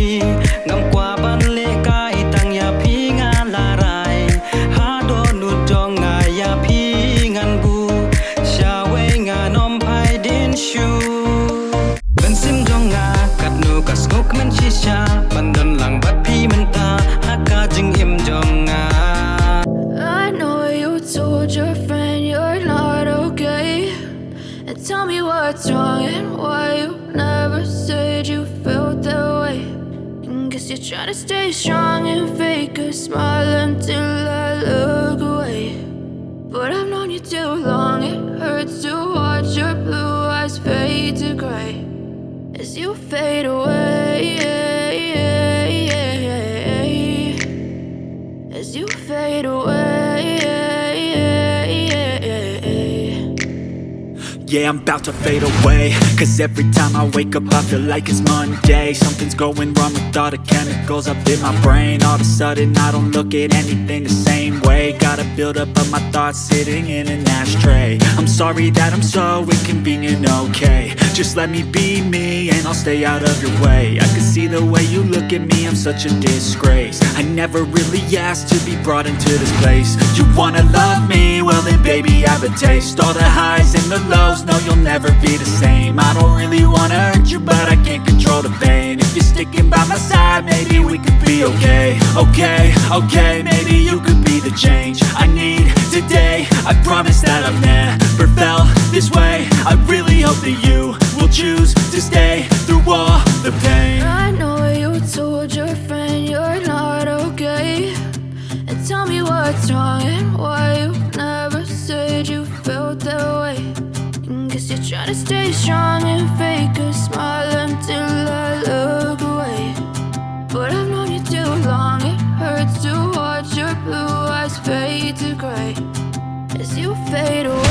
phi ngam qua ban lệ kai tang ya phi nga la rai ha do nu dong nga ya phi ngan bu sha we nga nom pai din shu ben sim dong nga kat nu ka skok men chi sha ban don lang bat phi men ta ha ka jing im dong nga. I know you told your friend you're not okay, and tell me what's wrong and why you never said you felt that way. And guess you're trying to stay strong and fake a smile until I look away. But I've known you too long, it hurts to watch your blue eyes fade to gray as you fade away, as you fade away. Yeah, I'm about to fade away, cause every time I wake up I feel like it's Monday. Something's going wrong with all the chemicals up in my brain. All of a sudden I don't look at anything the same way. Gotta build up of my thoughts sitting in an ashtray. I'm sorry that I'm so inconvenient, okay. Just let me be me and I'll stay out of your way. I can see the way you look at me, I'm such a disgrace. I never really asked to be brought into this place. You wanna love me? Well then baby I have a taste. All the highs and the lows, no you'll never be the same. I don't really wanna hurt you but I can't control the pain. If you're sticking by my side maybe we could be okay. Okay, maybe you could be the change I need today. I promise that I've never felt this way. I really hope that you will choose to stay through all the pain. I know you told your friend you're not okay, and tell me what's wrong and why you never said you felt that way. And guess you're trying to stay strong and fake a smile until I look away. But I've known you too long, it hurts to watch your blue eyes fade to gray as you fade away.